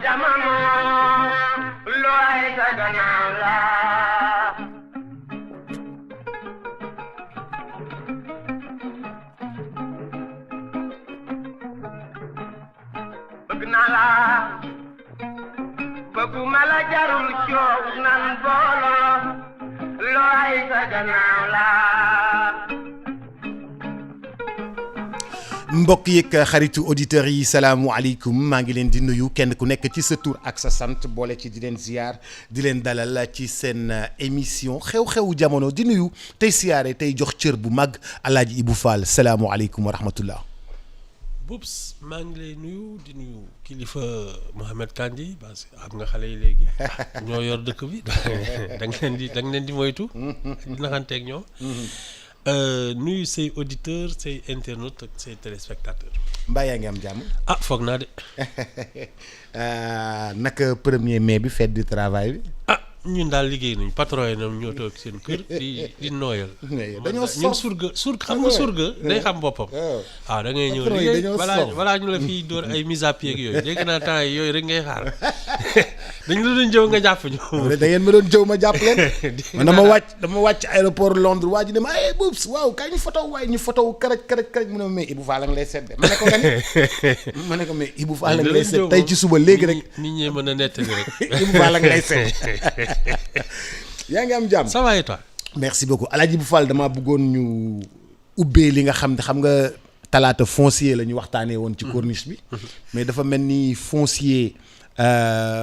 jamono looy sa gannaaw la bëgg naa la bëgguma la jarul coow nan booloo looy sa gannaaw la mbokk yeeg xaritu auditeurs yi salaamualeykum maa ngi leen di nuyu kenn ku nekk ci sa tur ak sa sant boole ci di leen ziar di leen dalal ci seen émission xew-xewu jamono di nuyu tey siyaare tey jox cër bu mag Alaaji Ibou Fall salaamualeykum wa rahmatullah. Boubs maa ngi lay nuyu di nuyu kilifa Mohamed Kandji parce que xam nga xale yi léegi ñoo yor dëkk bi da nga leen di moytu di naxanteeg ñoom. nuyu say auditeurs say internautes ak say téléspectateurs. mbaa yaa ngi am jàmm. ah foog naa de. naka 1er mai bi fête du travail bi. ah ñun daal liggéey nañu patron yi ñoom ñoo toog seen kër di nooyal. dañoo ñun surga xam nga surga day xam boppam. waaw da ngay ñëw liggéey balaa ñu la fiy dóor ay mise à pied ak yooyu dégg naa temps yi yooyu rek ngay xaar dañu la doon jëw nga jàpp ñu. da ngeen ma doon jëw ma jàpp leen. man dama wàcc aéroport Londres waa ji ne ma ay Boubs waaw kaay ñu photo waaye ñu photo karaj mu ne ma mais Ibou Fall la nga lay seet de ma ne ko nga ma ne ko mais Ibou Fall la nga lay seet tey ci suba léegi rek. nit ñi mën a nettali rek. Ibou Fall la nga lay seet. yaa ngi am jàmm. ça va et toi. merci beaucoup Alaaji Ibou Fall damaa bëggoon ñu ubbee li nga xam nga talaata foncier la ñu waxtaanee woon ci corniche bi. mais dafa mel ni foncier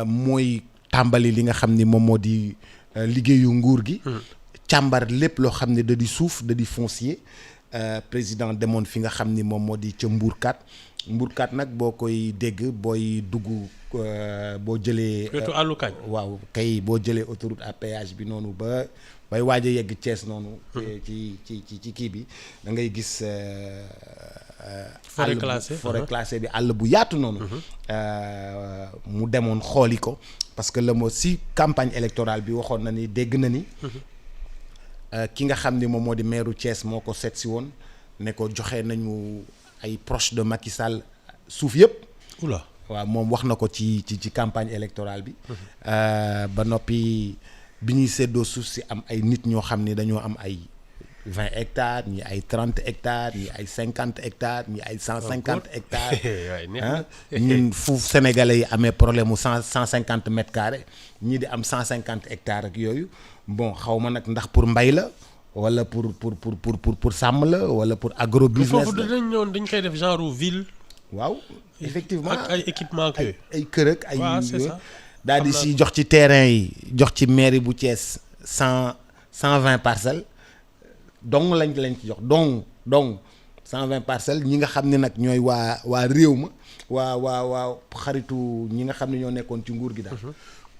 mooy tàmbali li nga xam ni moom moo di liggéeyu nguur gi. càmbar lépp loo xam ne da di suuf da di foncier président demoon fi nga xam ni moom moo di ca Mbourkat nag boo koy dégg booy dugg boo jëlee. wetu àllu kañ. waaw kay boo jëlee autoroute à péage bi noonu bay waaj a yegg Thiès noonu. ci kii bi da ngay gis. forêt classée bi àll bu yaatu noonu. mu demoon xooli ko parce que la moo si campagne électorale bi waxoon na ni dégg na ni. ki nga xam ni moom moo di maire Thiès moo ko seet si woon ne ko joxe nañu ay proche de Macky Sall suuf yëpp. oula waaw moom wax na ko ci campagne électorale bi. ba noppi bi ñuy séddoo suuf si am ay nit ñoo xam ni dañoo am ay 20 hectares ñi ay 30 hectares ñi ay 50 hectares ñi ay 150 hectares. ñun fu sénégalais yi amee problème mu 150 mètres carrés ñii di am 150 hectares ak yooyu bon xaw ma nag ndax pour mbay la wala pour sàmm la wala pour agro business la. foofu dañ ñëwoon dañ koy def genre ville. waaw effectivement ak ay équipement ak yooyu. ay kër ak ay. waaw c'est ça. daal di si jox ci terrain yi jox ci mairie bu Thiès 120 parcelles dong lañ ci jox dong 120 parcelles ñi nga xam ne nag ñooy waa réew ma waa xaritu ñi nga xam ne ñoo nekkoon ci nguur gi daal.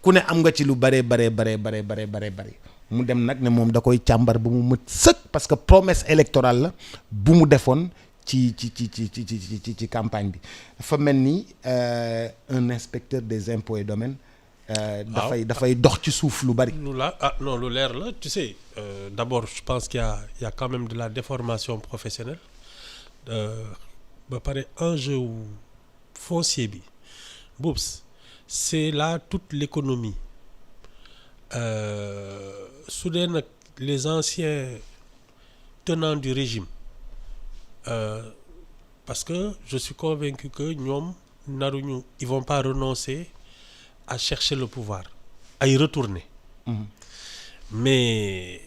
ku ne am nga ci lu bare mu dem nag ne moom da koy càmbar ba mu mët sëkk parce que promesse électorale la bu mu defoon ci campagne bi dafa mel ni un inspecteur des impôts et domaines. dafay dox ci suuf lu bari. lu leer la tu sais d'abord je pense qu'il y a quand même de la déformation professionnelle ba pare enjeu foncier bi Boubs c'est là toute l'économie su dee nag les anciens tenants du régime parce que je suis convaincu que ñoom ils vont pas renoncer à chercher le pouvoir à y retourner. Mais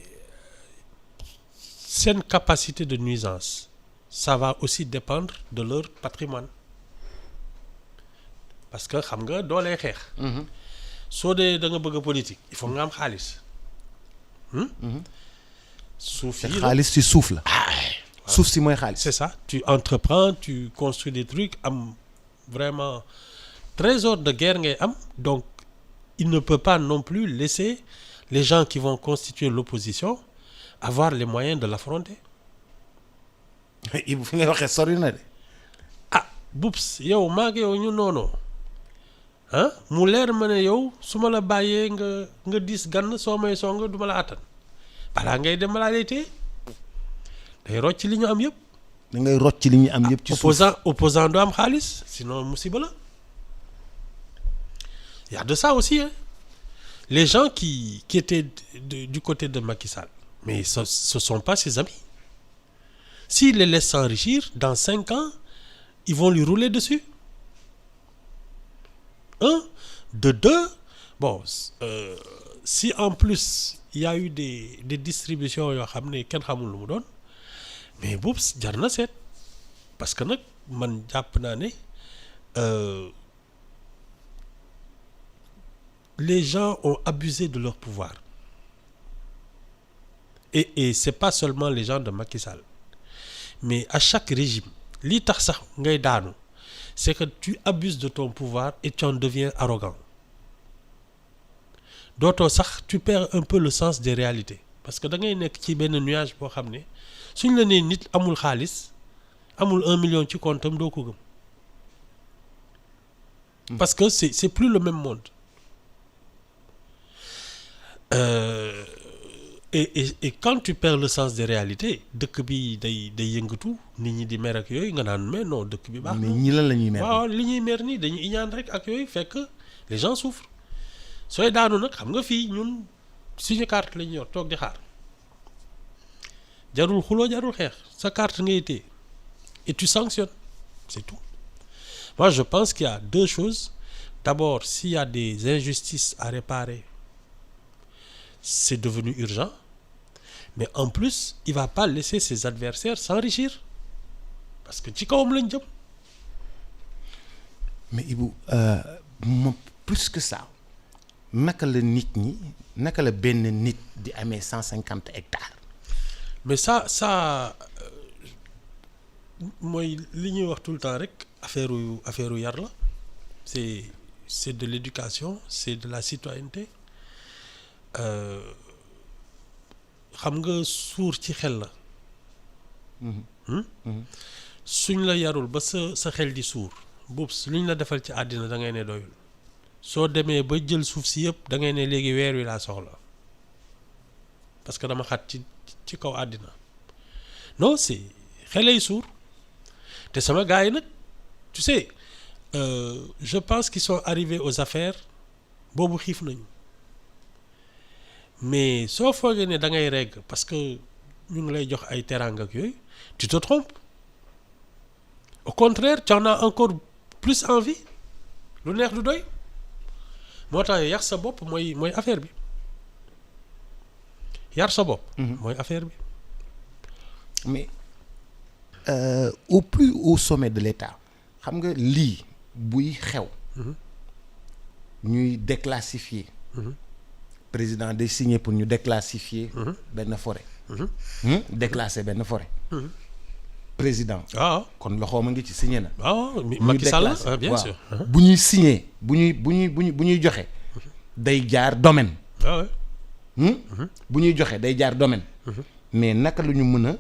seen capacité de nuisance ça va aussi dépendre de leur patrimoine parce que xam nga doo lay xeex. soo dee da nga bëgg a politique il faut nga am xaalis. suuf yi xaalis ci suuf la. suuf si mooy xaalis. c'est ça tu entreprends tu construis des trucs am vraiment trésor de guerre ngay am donc il ne peut pas non plus laisser les gens qui vont constituer l'opposition avoir les moyens de l'affronter. Ibou fi ngay waxee sori na de. Boubs yow maa ngi yow ñu noonoo mu leer ma ne yow su ma la bàyyee nga dis gann soo may song du ma la àttan balaa ngay dem balaa lay téye day rocc li ñu am yëpp. da ngay rocc li ñu am yëpp. ci suuf opposant du am xaalis sinon musiba la. Il y a de ça aussi, hein. Les gens qui étaient du côté de Macky Sall, mais ce sont pas ses amis. S'il les laisse s'enrichir, dans 5 ans, ils vont lui rouler dessus. Un. De deux, bon, si en plus il y a eu des distributions yoo xam ne kenn xamul lu mu doon, mais boobu jar na seet parce que nag man jàpp naa ne les gens ont abusé de leur pouvoir et c'est pas seulement les gens de Macky Sall, mais à chaque régime lii tax sax ngay daanu c'est que tu abuses de ton pouvoir et tu en deviens arrogant. Dootoo sax tu perds un peu le sens des réalités parce que da ngay nekk ci benn nuage boo xam ne suñ la nee nit amul xaalis amul 1 million ci comptam doo ko gëm parce que c'est plus le même monde. Et quand tu perds le sens des réalités dëkk bi day yëngatu nit ñi di mer ak yooyu nga naan mais non dëkk bi baax na. mais ñi lan la ñuy mer. waaw li ñuy mer nii dañuy iñaan rek ak yooyu fekk les gens souffrent sooy daanu nag xam nga fii ñun suñu carte la ñu yor toog di xaar jarul xuloo jarul xeex sa carte ngay téye et tu sanctionnes c'est tout. Moi je pense qu'il y a 2 choses. D'abord, s'il y a des injustices à réparer, c'est devenu urgent. Mais en plus, il va pas laisser ses adversaires s'enrichir parce que ci kawam lañ jëm. mais Ibou moom plus que ça naka la nit ñi naka la benn nit di amee 150 hectares. mais ça mooy li ñuy wax tout le temps rek affaire yar la c'est de l'éducation, c'est de la citoyenneté. xam nga suur ci xel la. suñ la yarul ba sa xel di suur boobu luñ la defal ci àddina da ngay ne doyul soo demee ba jël suuf si yëpp da ngay ne léegi weer wi laa soxla parce que dama xat ci kaw àddina non c'est xelay suur te sama gars yi nag tu sais je pense qu'ils sont arrivés aux affaires boobu xiif nañu mais soo foogee ne da ngay regg parce que ñu ngi lay jox ay teraanga ak yooyu tu te trompes au contraire tu en as encore plus envie lu neex du doy moo tax yar sa bopp mooy affaire bi yar sa bopp. mooy affaire bi. mais au plus haut sommet de l'État xam nga lii buy xew. ñuy déclassifier. président day signé pour ñu déclassifier. benn forêt. déclasser benn forêt. président. waaw kon loxoom a ngi ci signé na. waaw Macky Sall bien sûr. bu ñuy signé bu ñuy joxe day jaar domaine. waaw. bu ñuy joxe day jaar domaine. mais naka la ñu mën a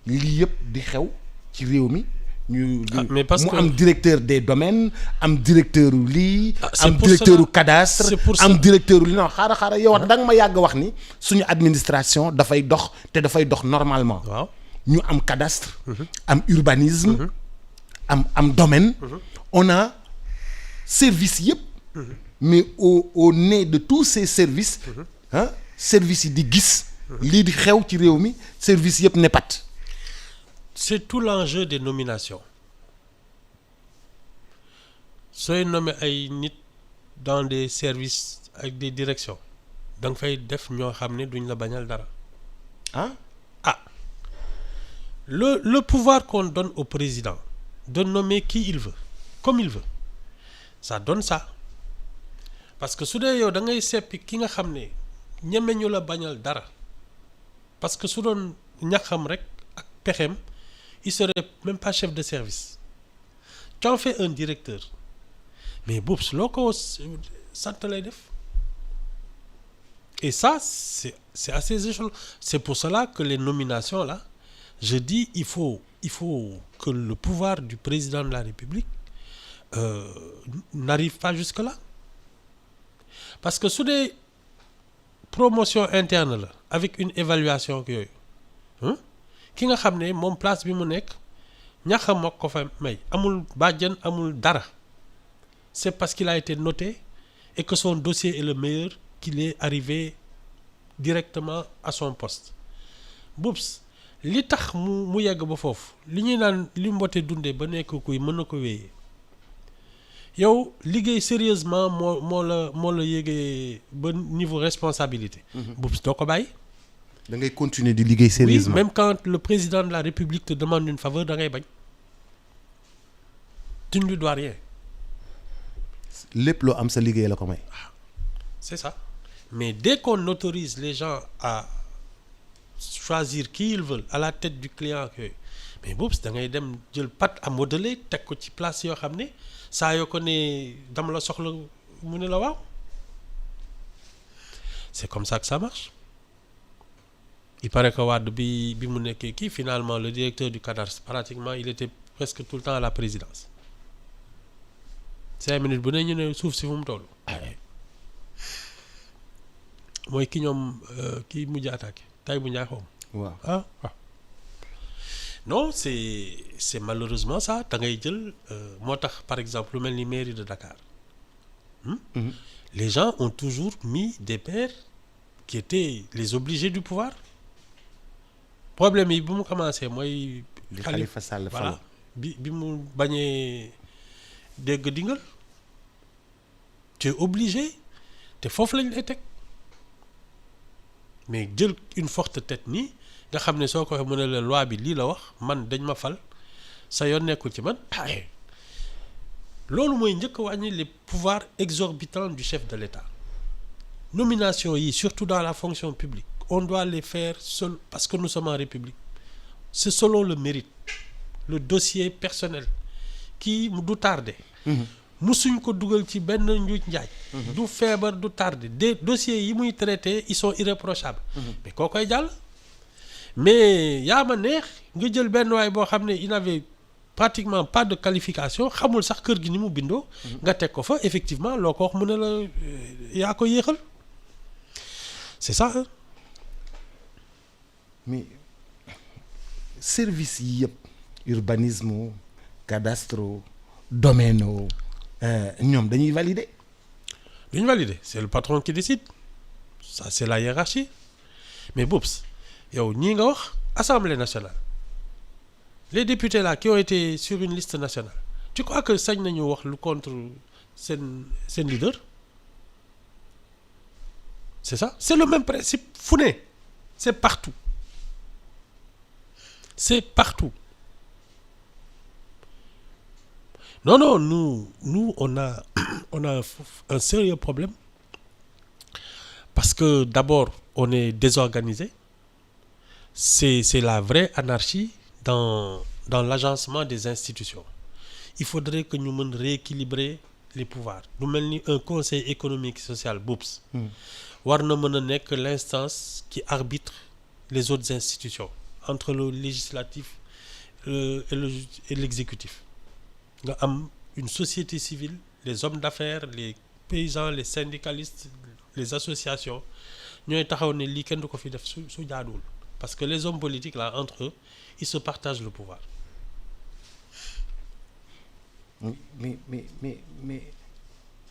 lii yëpp di xew ci réew mi. mais parce que mu am directeur des domaines am directeur u lii. am pour directeur u cela. cadastre. C'est pour am cela. directeur u li non xaaral yow da nga ma yàgg wax ni suñu administration dafay dox te dafay dox normalement. waaw. ñu am cadastre. am urbanisme. am domaine. on a service yëpp. mais au nez de tous ces services. services yi di gis. lii di xew ci réew mi service yëpp ne pat. c'est tout l'enjeu des nominations sooy nommer ay nit dans des services ak des directions da nga fay def ñoo xam ne duñ la bañal dara. Le pouvoir qu'on donne au président de nommer qui il veut comme il veut ça donne ça parce que su dee yow da ngay seppi ki nga xam ne ñeme ñu la bañal dara parce que su doon ñaxam rek ak pexem il serait même pas chef de service tu en fais un directeur mais boobu loo ko sant lay def et ça c'est à ces échelons. C'est pour cela que les nominations là je dis il faut que le pouvoir du président de la République n'arrive pas jusque-là parce que su dee promotion interne la avec une évaluation ak yooyu ki nga xam ne moom place bi mu nekk ñaxam moo ko fa may amul bàjjan amul dara c'est parce qu'il a été noté et que son dossier est le meilleur, qu'il est arrivé directement à son poste. Boubs li tax mu yegg ba foofu li ñuy naan li mbote dundee ba nekk kuy mën na ko wéyee yow liggéey sérieusement moo la yéegee ba niveau responsabilité. Boubs doo ko bàyyi. da ngay continuer di liggéey sérieusement. Oui, même quand le président de la République te demande une faveur da ngay bañ. Tu ne lui dois rien. lépp loo am sa liggéey la ko may. C'est ça. Mais dès qu'on autorise les gens à choisir qui ils veulent à la tête du client que mais boobu da ngay dem jël pâte à modeler teg ko ci place yoo xam ne saa yoo ko ne dama la soxla mu ne la waaw. C'est comme ça que ça marche. Il paraît que Wade bi mu nekkee kii finalement le directeur du cadastre pratiquement il était presque tout le temps à la présidence. 5 minutes bu ne ñu ne suuf si fu mu toll. mooy ki ñoom kii mujj attaqué tay bu ñaay xawma waaw ah. Non c'est malheureusement ça da ngay jël moo tax par exemple lu mel ni mairie de Dakar. Les gens ont toujours mis des pairs qui étaient les obligés du pouvoir. Problème yi bu mu commencé mooy. Khalifa Sall voilà bi mu bañee dégg dingal tu es obligé te foofu lañ lay teg mais jël une forte tête nii nga xam ne soo ko waxee mu ne la loi bi lii la wax man dañ ma fal sa yoon nekkul ci man loolu mooy njëkk a wàññi les pouvoirs exorbitants du chef de l'État. Nomination yi surtout dans la fonction publique on doit les faire seul parce que nous sommes en République c'est selon le mérite le dossier personnel kii du tardé. musuñ ko dugal ci benn njuuj njaaj. du feebar du tardé des dossiers yi muy traité ils sont irréprochables. mais koo koy jàll. mais yaa ma neex nga jël benn waay boo xam ne il n'avait pratiquement pas de qualification xamul sax kër gi ni mu bindoo. nga teg ko fa effectivement loo ko wax mu ne la yaa ko yéexal c'est ça hein? Mais service yi yëpp urbanisme cadastre domaine ñoom dañuy valider. duñu valider c'est le patron qui décide ça c'est la hiérarchie mais Boubs yow ñii nga wax Assemblée nationale les députés là qui ont été sur une liste nationale tu crois que sañ nañu wax lu contre seen leader c'est ça c'est le même principe fu ne c'est partout non nous on a un sérieux problème parce que d'abord on est désorganisé c'est la vraie anarchie dans l'agencement des institutions il faudrait que ñu mën rééquilibrer les pouvoirs lu mel ni un conseil économique et social Boubs war na mën a nekk l'instance qui arbitre les autres institutions entre le législatif et l'exécutif nga am une société civile les hommes d'affaires les paysans les syndicalistes les associations ñooy taxaw ne lii kenn du ko fi def su jaaduwul parce que les hommes politiques là entre eux ils se partagent le pouvoir. mais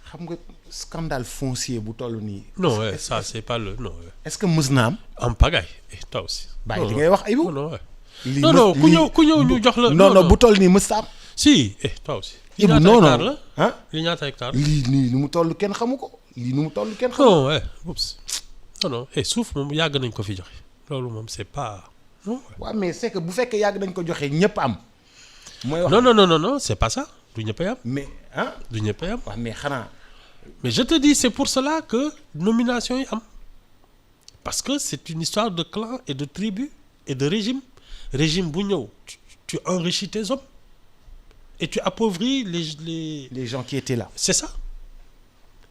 xam nga scandale foncier bu toll nii. non ouais, ça c'est pas le non. est-ce que mës na am. en pagaille et toi aussi. bàyyi li ngay wax Ayibou. non ku ñëw ñu jox la. non bu toll nii mës na am. si toi aussi. Ayibou non non ah li ñaata hectare. lii nii nu mu toll kenn xamu ko lii nu mu toll kenn xamu ko. non ouais oups non suuf moom yàgg nañ ko fi joxe loolu moom c'est pas. waaw mais c'est que bu fekkee yàgg nañ ko joxe ñëpp am. mooy wax non c'est pas ça du ñëpp am. mais ah du ñëpp am. waaw mais xanaa. mais je te dis c'est pour cela que nomination yi am parce que c'est une histoire de clan et de tribu et de régime bu ñëw tu enrichis tes hommes et tu appauvris les gens qui étaient là. c'est ça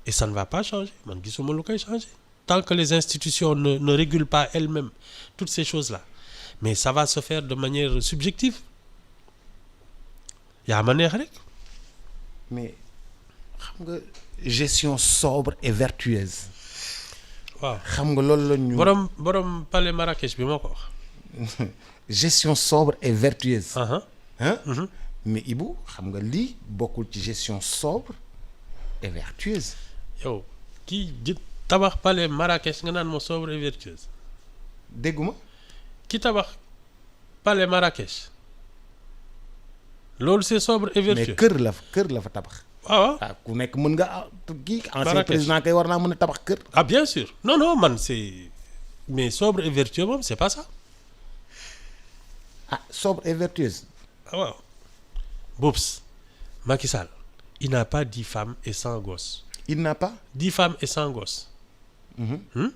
et ça ne va pas changer man gisuma lu koy changer tant que les institutions ne régulent pas elles-mêmes toutes ces choses-là mais ça va se faire de manière subjective yaa ma neex rek. mais xam nga gestion sobre et vertueuse. waaw xam nga loolu la ñu. borom palais Marrakech bi moo ko wax. gestion sobre et vertueuse. Uh-huh. mais Ibou xam nga lii bokkul ci gestion sobre et vertueuse. yow kii tabax palais Marrakech nga naan ma sobre et vertueuse. dégguma. ki tabax palais Marrakech loolu c'est sobre et vertueux. mais kër la fa tabax. waaw ah ku nekk mën nga kii. ancien Marrakech. président kay war naa mën a tabax kër. ah bien sûr non man c'est mais sobre et vertueux moom c'est pas ça. ah sobre et vertueuse. ah waaw Boubs Macky Sall il n'a pas 10 femmes et 100 gosses. il n'a pas. 10 femmes et 100 gosses. Voilà.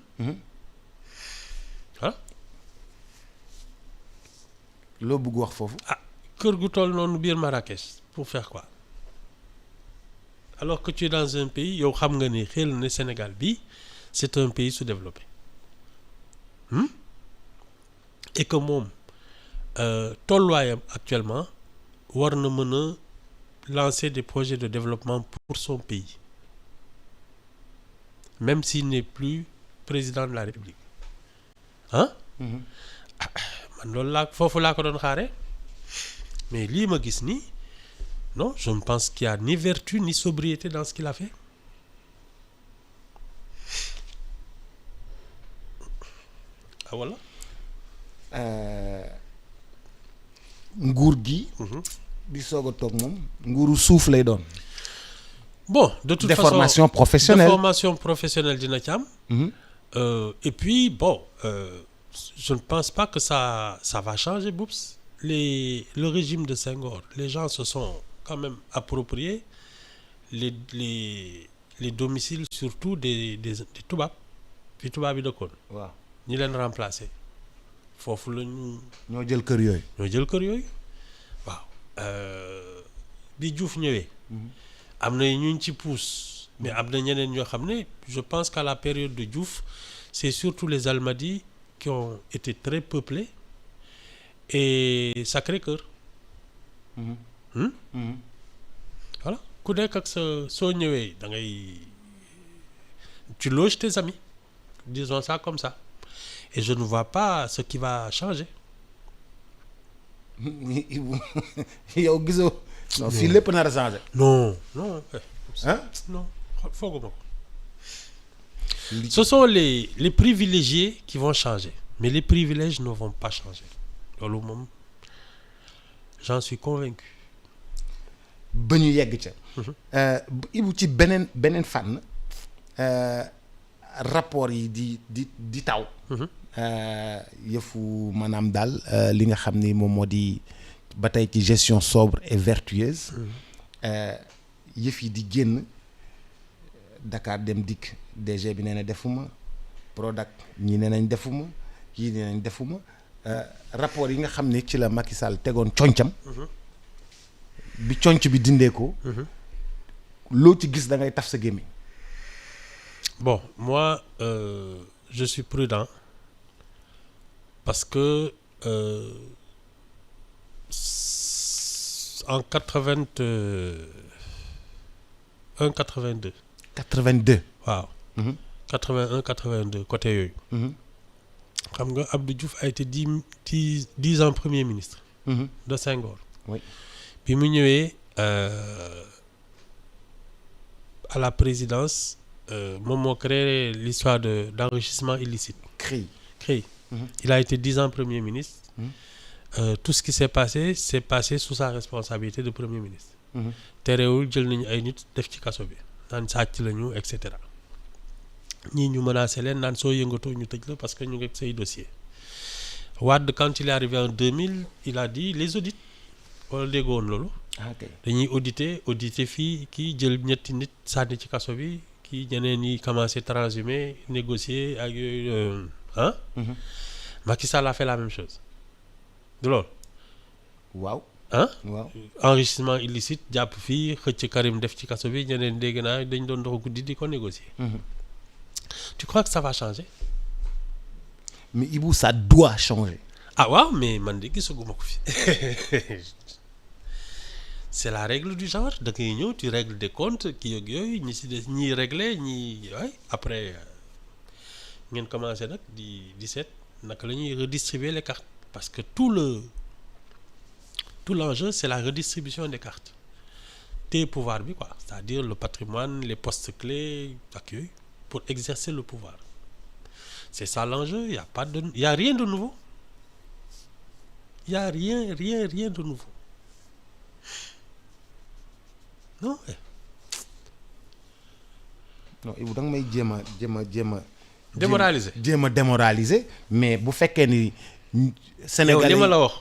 loo bëgg wax foofu. ah kër gu toll noonu biir Marrakech pour faire quoi alors que tu es dans un pays yow xam nga ni xel ne Sénégal bi c'est un pays sous-développé et que moom tolluwaayam actuellement war na mën a lancer des projets de développement pour son pays même s'il n'est plus président de la République man loolu foofu laa ko doon xaare mais lii ma gis nii non je ne pense qu'il y a ni vertu ni sobriété dans ce qu'il a fait. ah voilà. nguur gi. di soog a toog moom. nguuru suuf lay doon. bon de toute déformation façon professionnelle déformation professionnelle dina ci am. Et puis bon je ne pense pas que ça va changer Boubs. Le régime de Senghor les gens se sont quand même appropriés les domiciles surtout des tubaab fi tubaab yi dëkkoon. waaw ñi leen remplacer foofu la ñu. ñoo jël kër yooyu. waaw bi Diouf ñëwee. am na ñu ci pousse. mais am na ñeneen ñoo xam ne je pense qu'à la période de Diouf c'est surtout les Almadies qui ont été très peuplés et Sacré-Cœur. Voilà ku nekk ak soo ñëwee da ngay tu loges tes amis disons ça comme ça et je ne vois pas ce qui va changer. yow gisoo. non fii lépp nar a changer. non. ah non fooguma ko. Ce sont les privilégiés qui vont changer mais les privilèges ne vont pas changer loolu moom j'en suis convaincu. ba ñu yegg ca. Ibu ci beneen fànn rapport yi di taw. yëfu maanaam daal li nga xam ni moom moo di ba tey ci gestion sobre et vertueuse. yëf yi di génn Dakar Dem Dikk DG bi nee na defuma Prodac ñii nee nañ defuma kii nee nañ defuma rapport yi nga xam ne ci la Macky Sall tegoon concam. bi conc bi dindee ko. loo ci gis da ngay taf sa gémmiñ. Bon moi je suis prudent parce que en 82. waaw. 81 82 côté yooyu. xam nga Abdou Diouf a été 10 ans premier ministre. de Senghor. oui bi mu ñëwee à la présidence moom moo créé l'histoire d'enrichissement illicite. CREI. Il a été 10 ans premier ministre. Tout ce qui s'est passé sous sa responsabilité de premier ministre. terewul jël nañu ay nit def ci kaso bi naan sàcc lañu et cetera ñii ñu menacé leen naan soo yëngatoo ñu tëj la parce que ñu ngi say dossier. Wade quand il est arrivé en 2000 il a dit les audits wala déggoon loolu. dañuy auditer fii kii jël ñetti nit sànni ci kaso bi kii ñeneen ñi commencé transhumer négocier ak yooyu Macky Sall a fait la même chose du loolu. waaw. waaw enrichissement illicite jàpp fii xëcc Karim def ci kaso bi ñeneen dégg naa dañ doon dox guddi di ko négocier. Tu crois que ça va changer? Mais Ibou, ça doit changer. Ah waaw mais man de gisaguma ko fi. C'est la règle du genre da ngay ñëw tu règles des comptes kii ak yooyu ñi si des ñii régler ñii après ngeen commencé nag di seet naka la ñuy redistribuer les cartes parce que tout l'enjeu c'est la redistribution des cartes téye pouvoir bi quoi, c'est-à-dire le patrimoine, les postes clés ak yooyu pour exercer le pouvoir. C'est ça l'enjeu. Il y a rien de nouveau. Il y a rien de nouveau. Non. non Ibou da nga may jéem a démoraliser jéem a démoraliser mais bu fekkee ni Sénégalais yow li ma la wax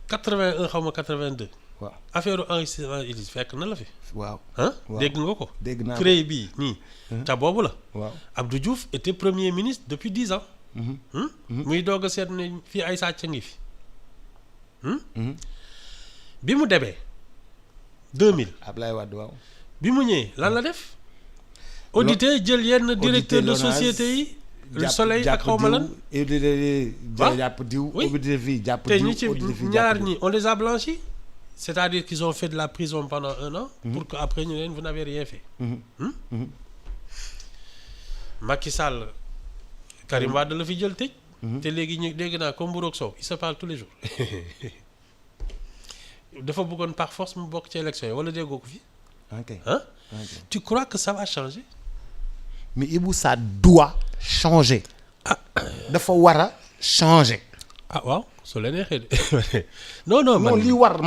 81 xaw ma 82. waaw affaire enregistrement illicite fekk na la fi. waaw ah waaw. dégg nga ko. dégg naa ko CREI bii nii. ca boobu la. waaw Abdou Diouf était premier ministre depuis 10 ans. muy doog a seet ne fii ay sàcc ngi fi. bi mu demee 2000. Ablaye Wade waaw. bi mu ñëwee lan la def. auditer jël yenn directeur de société yi. le soleil ak xaw ma lan. jàpp diw. oui auditer fii jàpp te diw ñi ci ñaar ñi on les a blanchis. c'est-à-dire qu'ils ont fait de la prison pendant 1 an. pour que après ñu leen vous n'avez rien fait. Macky Sall Karim Wade la fi jël tëj. te léegi ñu dégg naa comme Mburoog Sow il se parle tous les jours. dafa bëggoon par force mu bokk ci élection yi wala déggoo ko fi. ok hein ok. tu crois que ça va changer. mais Ibou ça doit changer. dafa war a changer. ah waaw su la neexee de non non li war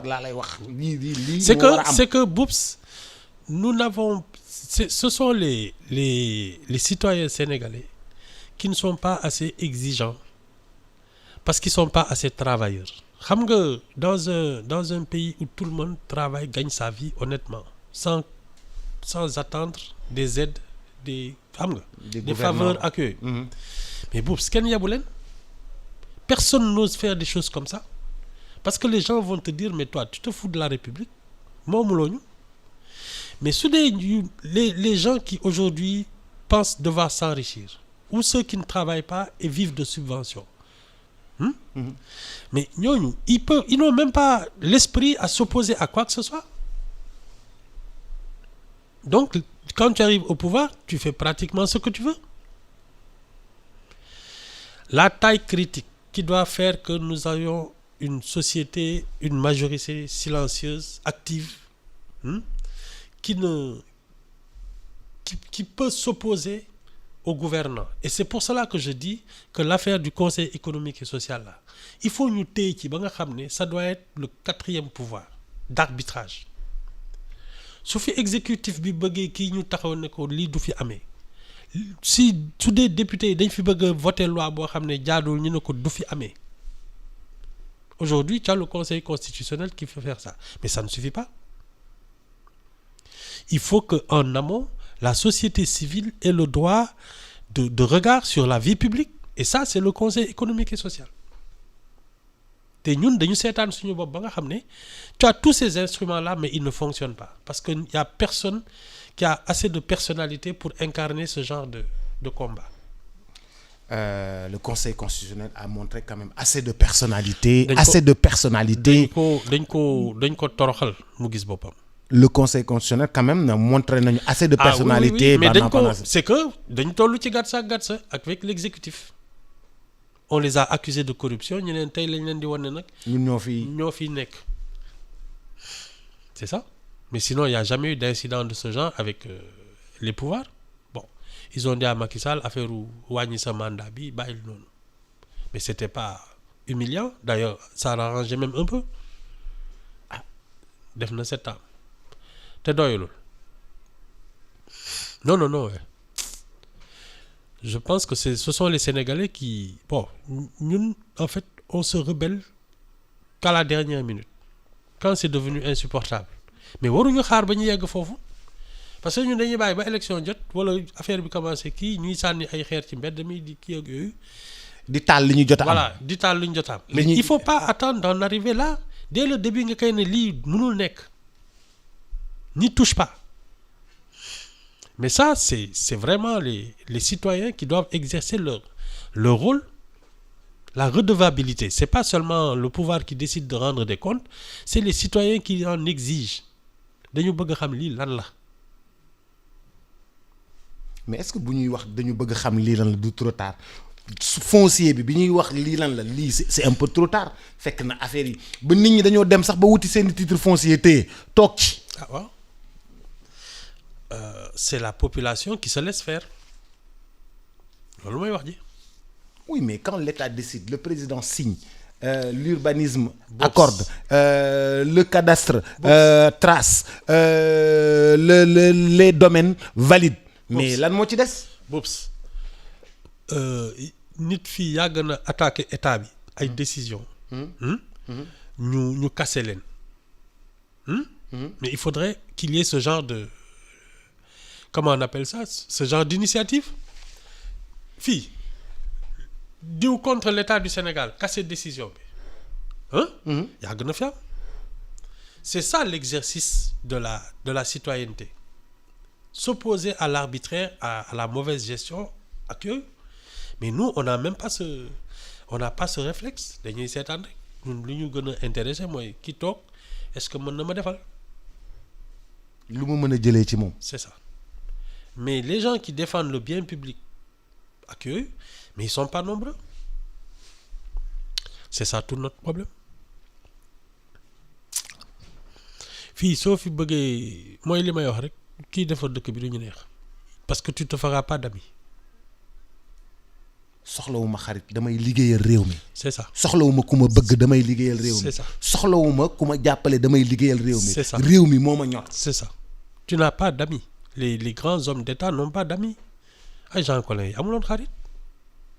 laa lay wax. lii c'est que Boubs nous n'avons ce sont les citoyens sénégalais qui ne sont pas assez exigeants parce qu'ils sont pas assez travailleurs. xam nga dans un pays où tout le monde travaille gagne sa vie honnêtement sans attendre des aides des xam nga des faveurs ak yooyu. mais Boubs kenn yabu leen. Personne n'ose faire des choses comme ça parce que les gens vont te dire mais toi tu te fous de la République moomuloo ñu. mais su dee les gens qui aujourd'hui pensent devoir s'enrichir ou ceux qui ne travaillent pas et vivent de subventions. Mais ñooñu ils n'ont même pas l'esprit à s'opposer à quoi que ce soit. Donc quand tu arrives au pouvoir tu fais pratiquement ce que tu veux. La taille critique qui doit faire que nous ayons une société, une majorité silencieuse, active, qui peut s'opposer aux gouvernants. Et c'est pour cela que je dis que l'affaire du Conseil économique et social là, il faut ñu téye ci ba nga xam ne ça doit être le 4e pouvoir d'arbitrage. su fi exécutif bi bëggee kii ñu taxaw ne ko lii du fi amee su dee député yi dañ fi bëgg a voter loi boo xam ne jaaduwul ñu ne ko du fi amee. Aujourd'hui tu as le Conseil constitutionnel qui fait faire ça mais ça ne suffit pas. Il faut que en amont la société civile ait le droit de regard sur la vie publique et ça c'est le Conseil économique et social. te ñun dañu seetaan suñu bopp ba nga xam ne tu as tous ces instruments là mais ils ne fonctionnent pas parce que y a personne qui a assez de personnalité pour incarner ce genre de combat. Le Conseil constitutionnel a montré quand même assez de personnalité. dañ ko toroxal mu gis boppam. Le Conseil constitutionnel quand même na montré nañu assez de personnalité. Oui, mais c'est que dañ toll ci gàtt sa avec l'exécutif. On les a accusés de corruption ñu leen tey lañ leen di wan ne nag. ñun ñoo fi nekk. C'est ça. Mais sinon il y a jamais eu d'incident de ce genre avec les pouvoirs. Bon ils ont dit à Macky Sall affaire wàññi sa mandat bi bàyyil noonu mais c'était pas humiliant d'ailleurs ça l'arrangeait même un peu def na 7 ans te doyulul non ouais. Je pense que ce sont les Sénégalais qui ñun en fait on se rebelle qu'à la dernière minute quand c'est devenu insupportable mais waruñu xaar ba ñu yegg foofu parce que ñun dañuy bàyyi ba élection jot wala affaire bi commencé kii ñuy sànni ay xeer ci mbedd mi di kii ak yooyu. di taal li ñu jot a am voilà di taal li ñu jot a am. mais il faut pas attendre d'en arriver là dès le début nga koy ne lii mënul nekk n'y touche pas. Mais ça c'est vraiment les citoyens qui doivent exercer leur rôle. La redevabilité c'est pas seulement le pouvoir qui décide de rendre des comptes c'est les citoyens qui en exigent dañu bëgg xam lii lan la. Mais est-ce que bu ñuy wax dañu bëgg xam lii lan la du trop tard foncier bi ñuy wax lii lan la lii c'est un peu trop tard fekk na affaire yi ba nit ñi dañoo dem sax ba wuti seen titre foncier téye toog ci. ah waaw c'est la population qui se laisse faire loolu mooy wax ji. oui mais quand l'État décide le président signe l'urbanisme accorde le cadastre trace les domaines valident mais lan moo ci des. Boops nit fii yàgg na attaquer état bi ay décisions. ñu casser leen. mais il faudrait qu'il y ait ce genre de comment on appelle ça ce genre d'initiative fii diw contre l'État du Sénégal casser décision bi yàgg na fi am c'est ça l'exercice de la citoyenneté s'opposer à l'arbitraire à la mauvaise gestion ak yooyu mais nous on n'a pas ce réflexe dañuy seetaan rek ñun li ñu gën a intéressé mooy ki toog est-ce que mën na ma defal lu ma mën a jëlee ci moom. c'est ça mais les gens qui défendent le bien public ak yooyu mais ils sont pas nombreux c'est ça tout notre problème fii soo fi bëggee mooy li may wax rek kii defar dëkk bi du ñu neex parce que tu te feras pas d'amis. soxlawuma xarit damay liggéeyal réew mi. c'est ça soxlawuma ku ma bëgg damay liggéeyal réew mi. c'est ça soxlawuma ku ma jàppale damay liggéeyal réew mi. c'est ça réew mi moo ma ñor. c'est ça tu n'as pas d'amis les grands hommes d'État n'ont pas d'amis ay Jean Collin yi amuloon xarit.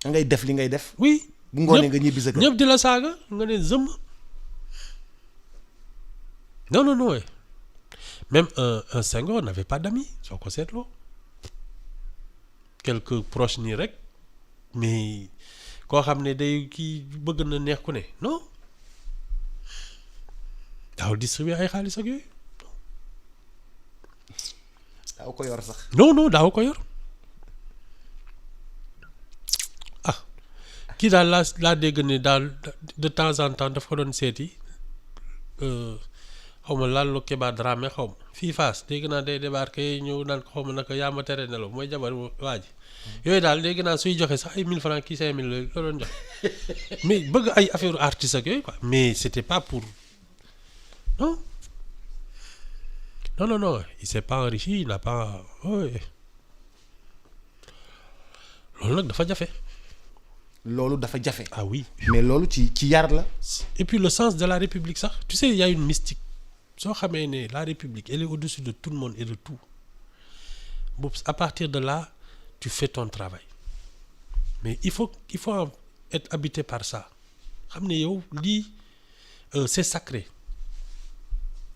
ngay def li ngay def. oui bu ngoonee nga ñibbi sa kër ñëpp di la saaga nga ne zëm. non même un Senghor n'avait pas d'amis soo ko seetloo quelques proches nii rek mais koo xam ne day kii bëgg na neex ku ne non daaw distribuer ay xaalis ak yooyu. daaw ko yor sax. non daaw ko yor ah kii daal laa dégg ne daal de temps en temps daf ko doon seeti xaw ma Lalo Keba Dramé xaw ma fii Fass dégg naa day débarqué ñëw naan ko xaw ma naka yaa ma tere nelaw mooy jabar waa ji yooyu daal dégg naa suy joxe sax ay 1000 francs kii 5000 la doon jox mais bëgg ay affaire artiste ak yooyu quoi mais c'était pas pour non il s'est pas enrichi il n'a pas loolu nag dafa jafe. loolu dafa jafe. ah oui mais loolu ci yar la. et puis le sens de la République sax tu sais il y a une mystique soo xamee ne la République elle est au-dessus de tout le monde et de tout boobu à partir de là tu fais ton travail mais il faut être habité par ça xam ne yow lii c'est sacré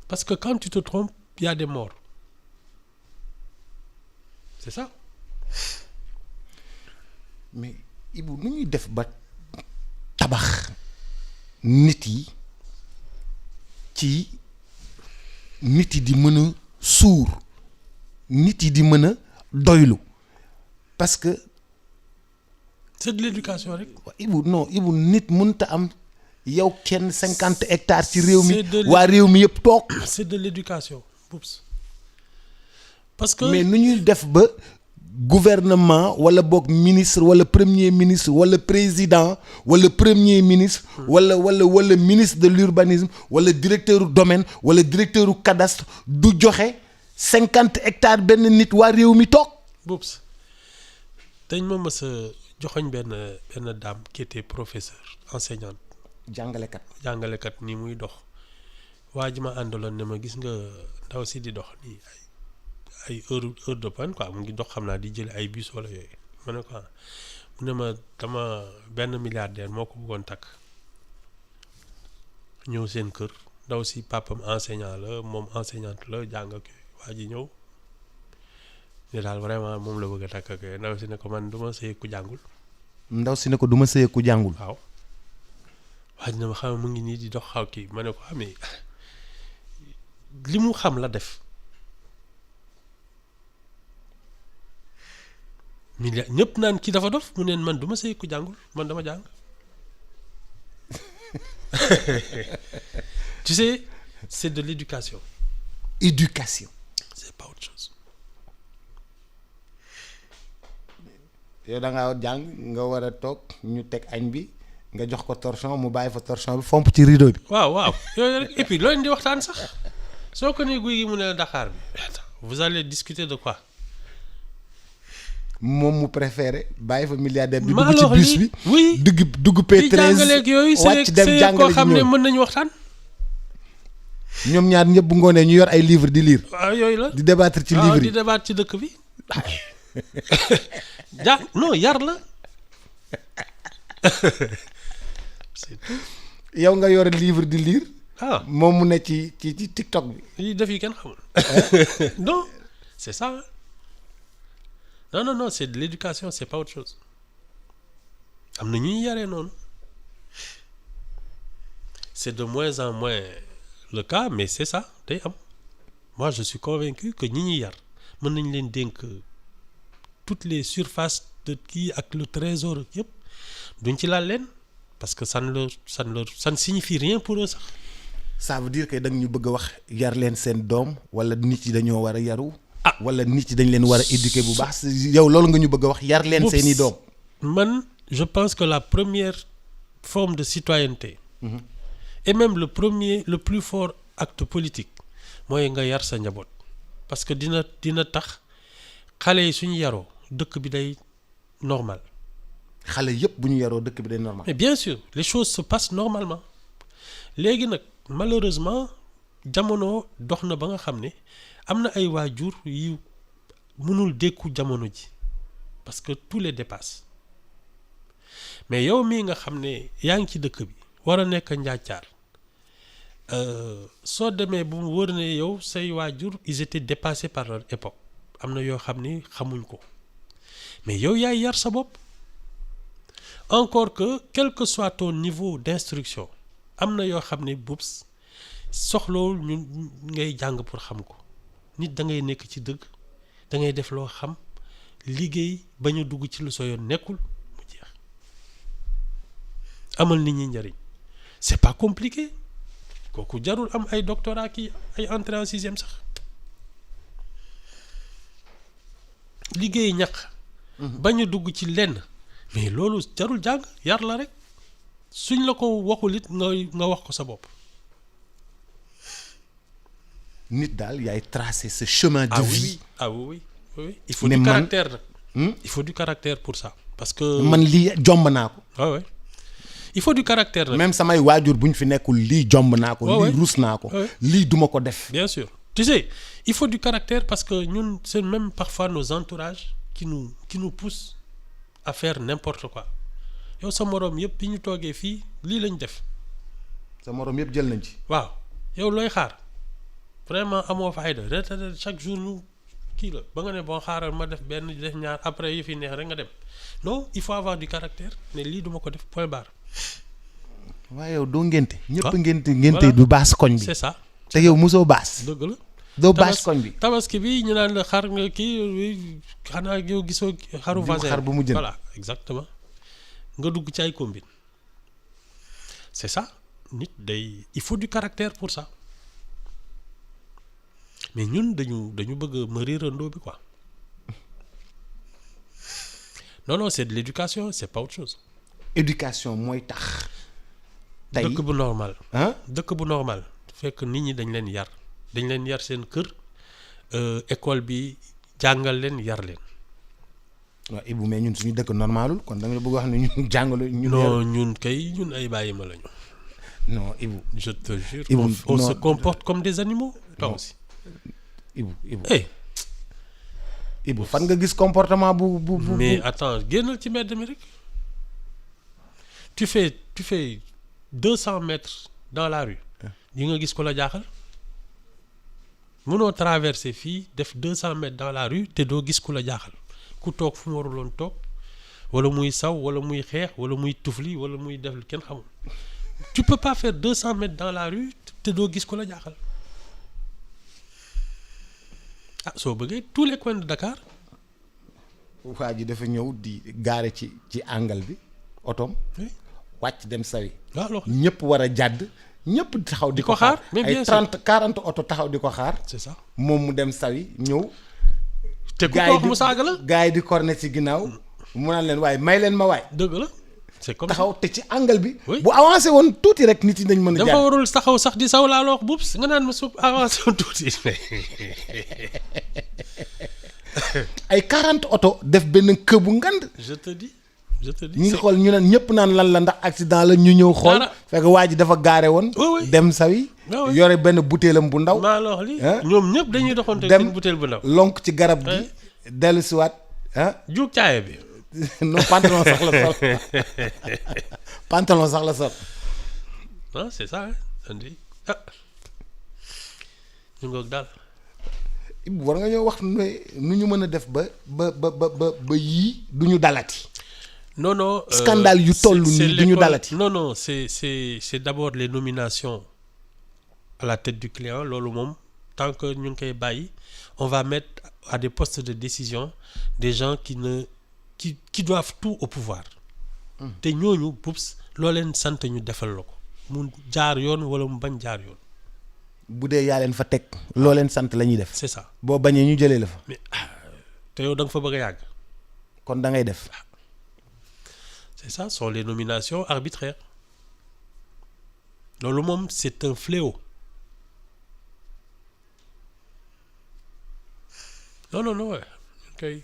parce que quand tu te trompes il y a des morts c'est ça. mais Ibou nu ñuy def ba tabax nit yi ci nit yi di mën a suur nit yi di mën a doylu parce que. c'est de l'éducation rek. Ibou nit mënta am yow kenn 50 hectares ci réew mi. waa réew mi yëpp toog. c'est de l'éducation parce que. mais nu ñuy def ba. gouvernement wala boog ministre wala premier ministre wala président wala premier ministre wala ministre de l'urbanisme wala directeur domaine wala directeur cadastre du joxe 50 hectares benn nit waa réew mi toog. boobu dañ ma mës a joxoñ benn dame qui était professeur enseignante. jàngalekat ni muy dox waa ji ma àndaloon ne ma gis nga ndaw si di dox nii ay heure de panne quoi mu ngi dox xam naa di jël ay bus wala yooyu ma ne ko mu ne ma dama benn milliardaire moo ko bëggoon takk ñëw seen kër ndaw si papam enseignant la moom enseignante la jàng ak waa ji ñëw ne daal vraiment moom la bëgg a takk ak ndaw si ne ko man du ma sëy ku jàngul. ndaw si ne ko du ma sëy ku jàngul. waaw waa ji ne ma xam mu ngi nii di dox xaw kii ma ne ko amee li mu xam la def. ñëpp naan kii dafa dof mu neen man du ma sëy ku jàngul man dama jàng tu sais c'est de l'éducation. éducation. c'est pas autre chose. yow da ngaa jàng nga war a toog ñu teg añ bi nga jox ko torchon mu bàyyi fa torchon bi fomp ci rideau bi. waaw yooyu rek et puis loo leen di waxtaan sax soo ko nee guy gi mu ne la Dakar bi vous allez discuter de quoi. moom mu préféré bàyyi fa milliardaire bi. maa dugg ci bus bi oui dugg P13 di jàngaleeg yooyu wàcc dem c'est jàngale koo ji xam ne ñëw. mën nañu waxtaan. ñoom ñaar ñëpp bu ngoonee ñu yor ay livre di lire. waaw yooyu la di débattre ci waaw livre di yi. débattre ci dëkk bi. non yar la. c'est tout. yow nga yor livre di lire. ah moom mu ne ci TikTok bi. yi def yi kenn xamul. non c'est ça hein. non c'est de l'éducation c'est pas autre chose. am na ñuy yaree noonu. c'est de moins en moins le cas mais c'est ça day am. moi je suis convaincu que ñi ñuy yar mën nañ leen dénk toutes les surfaces de kii ak le trésor yëpp duñ ci laal leen parce que ça ne signifie rien pour eux sax. ça veut dire que da nga ñu bëgg a wax yar leen seen doom wala nit yi dañoo war a yaru. wala nit yi dañ leen war a éduquer bu baax yow loolu nga ñu bëgg a wax yar leen seeni doom. man je pense que la première forme de citoyenneté. et même le plus fort acte politique mooy nga yar sa njaboot parce que dina tax xale yi suñu yaroo dëkk bi day normal. xale yëpp bu ñu yaroo dëkk bi day normal. mais bien sûr les choses se passent normalement léegi nag malheureusement jamono dox na ba nga xam ne am na ay waajur yu mënul dékku jamono ji parce que tout les dépasse mais yow mii nga xam ne yaa ngi ci dëkk bi war a nekk njaacaar soo demee bu mu wër ne yow say waajur ils étaient dépassés par leur époque am na yoo xam ne xamuñ ko mais yow yaay yar sa bopp encore que quel que soit ton niveau d'instruction am na yoo xam ne bubs soxlawul ñun ngay jàng pour xam ko nit da ngay nekk ci dëgg da ngay def loo xam liggéey ba ñu dugg ci lu soo yoon nekkul mu jeex amal nit ñi njariñ c'est pas compliqué kooku jarul am ay doctorat ki ay entrée en sixième sax liggéey ñaq ba ñu dugg ci lenn mais loolu jarul jàng yar la rek suñ la ko waxul it nga wax ko sa bopp. nit daal yaay tracer ce chemin de vie. Oui. il faut du caractère nag. il faut du caractère pour ça. parce que man lii jomb naa ko. waaw il faut du caractère nag. même samay waajur bu ñu fi nekkul lii jomb naa ko. lii ruus naa ko. lii duma ko def. bien sûr tu sais il faut du caractère parce que ñun c'est même parfois nos entourages qui nous poussent à faire n'importe quoi yow sa moroom yëpp bi ñu toogee fii lii lañ def. sa moroom yëpp jël nañ ci. waaw yow looy xaar vraiment amoo fayda chaque jour ñu kii la ba nga ne bon xaaral ma def benn def ñaar après yi fi neex rek nga dem non il faut avoir du caractère ne lii duma ko def point barre. waaye yow doo ngénte. ñëpp ngénte du baas koñ bi. c'est ça te yow mosoo baas. dëgg la. doo baas koñ bi. tabaski bi ñu naan la xar nga kii xanaa yow gisoo xaru voisin xar bu mu jënd voilà exactement nga dugg ci ay combine c'est ça nit day il faut du caractère pour ça mais ñun dañu bëgg a mërirandoo bi quoi non c'est de l'éducation c'est pas autre chose. éducation mooy tax. tey dëkk bu normal. ah dëkk bu normal fekk nit ñi dañ leen yar seen kër école bi jàngal leen yar leen. waaw Ibou mais ñun suñu dëkk normalul kon da nga bëgg wax ne ñun jàngalu. non ñun ay bàyyi ma lañu. non Ibou. je te jure. Ibou on se comporte comme des animaux. toi aussi. Ibou. hey. Ibou fan nga gis comportement bu. mais attends génnal ci mbedd mi rek. tu fais 200 mètres dans la rue. di nga gis ko la jaaxal. mënoo traverser fii def 200 mètres dans la rue te doo gis ku la jaaxal ku toog fu mu waruloon toog wala muy saw wala muy xeex wala muy tufli wala muy def kenn xamul tu peux pas faire 200 mètres dans la rue te doo gis ku la jaaxal soo bëggee tous les coins de Dakar. waa ji dafa ñëw di gaare ci angle bi otoom. wàcc dem sawi. waaw ñëpp war a jàdd. ñëpp taxaw di ko xaar mais bien sûr ay 40 oto taxaw di ko xaar. c'est ça moom mu dem sawi ñëw. te ku ko wax mu saaga la gars yi di cornet ci ginnaaw. mu naan leen waaye may leen ma waay. dëgg la c'est comme ça. taxaw te ci angle bi. Oui. bu avancé woon tuuti rek nit yi dañ mën a. dafa jaar warul taxaw sax di saw laa la wax Boubs nga naan ma su avancé woon tuuti. ay 40 oto def benn kër bu ngand. je te dis. ñi ngi xool ñu naan ñëpp naan lan la ndax accident la ñu ñëw xool. Dara. fekk waa ji dafa gaare woon. Oui, oui. dem sawi Ah oui. yore benn butéelam bu ndaw. maa la wax lii. Hein? ñoom ñëpp dañuy doxante dem seen butéel bu ndaw. lonk ci garab gi. Hein? dellu siwaat ah. juug caaya bi. non pantalon sax la sol pantalon sax la sol. ah c'est ça hein andi ah ñu ngoog daal. Ibou war nga ñoo wax nu ñu mën a def ba yii du ñu dalati. non non. Scandale yu toll nii du ñu dalati. non non c'est d'abord les nominations à la tête du client loolu moom tant que ñu ngi koy bàyyi on va mettre à des postes de décision des gens qui doivent tout au pouvoir. te ñooñu Boubs loo leen sant ñu defal la ko mu jaar yoon wala mu bañ jaar yoon. bu dee yaa leen fa teg loo leen sant la ñuy def. c'est ça boo bañee ñu jëlee la fa. mais te yow da nga fa bëgg a yàgg. kon da ngay def. c'est ça sont les nominations arbitraires loolu moom c'est un fléau. non ouais kay.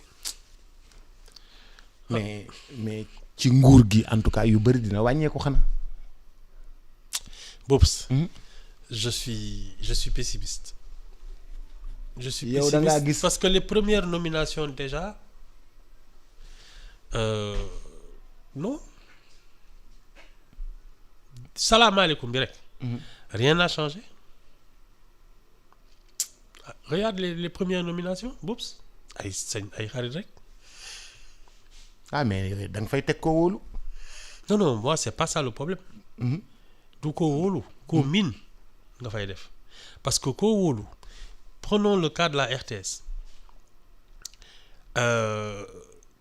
mais ci nguur gi en tout cas yu bëri dina wàññeeku xanaa. Boubs. je suis pessimiste. je suis yow da ngaa gis parce que les premières nominations déjà non salaamaaleykum bi rek. rien n'a changé. regarde les premières nominations Boubs ay xarit rek. ah mais da nga fay teg koo wóolu. non moi c'est pas ça le problème. du koo wóolu koo miin nga fay def parce que koo wóolu prenons le cas de la RTS.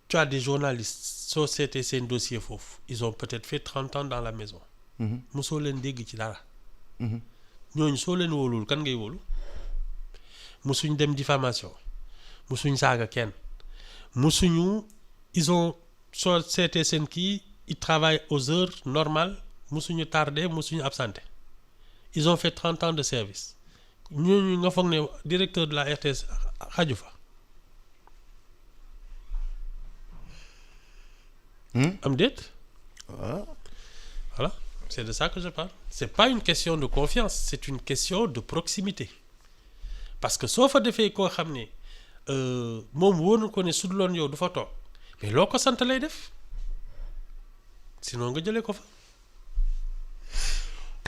Tu as des journalistes soo seetee seen dossier foofu ils ont peut-être fait 30 ans dans la maison. mosoo leen dégg ci dara. ñooñu soo leen wóolul kan ngay wóolu. musuñ dem diffamation musuñ saaga kenn musuñu ils ont soo seetee seen kii ils travaillent aux heures normales musuñu tardé musuñu absenté ils ont fait 30 ans de service ñooñu nga foog ne directeur de la RTS xaju fa. am déet. Voilà c'est de ça que je parle. C'est pas une question de confiance c'est une question de proximité. parce que soo fa defee koo xam ne moom wóor na ko ne su duloon yow du fa toog mais loo ko sant lay def sinon nga jëlee ko fa.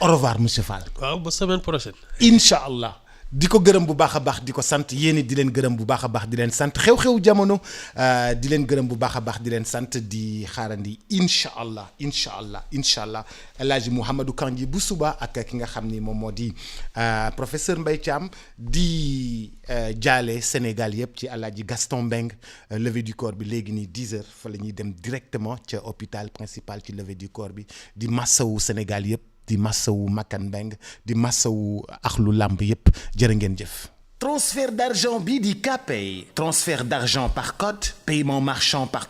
au revoir monsieur Fall. waaw ba semaine prochaine. incha allah di ko gërëm bu baax a baax di ko sant yéen it di leen gërëm bu baax a baax di leen sant xew-xew jamono di leen gërëm bu baax a baax di leen sant di xaarandi incha allah El Hadji Mouhamadou Kandji bu suba ak ki nga xam ni moom moo di professeur Mbaye Thiam di jaale Sénégal yëpp ci El Hadji Gaston Mbengue levée du corps bi léegi nii 10 heures fa la ñuy dem directement ca hôpital principal ci levée du corps bi di massawu Sénégal yëpp. di massawu Makan Mbeng di massawu axlu làmb yépp jërë ngeen jëf. Transfert d'argent bi di Kpay transfert d'argent par code paiement marchand par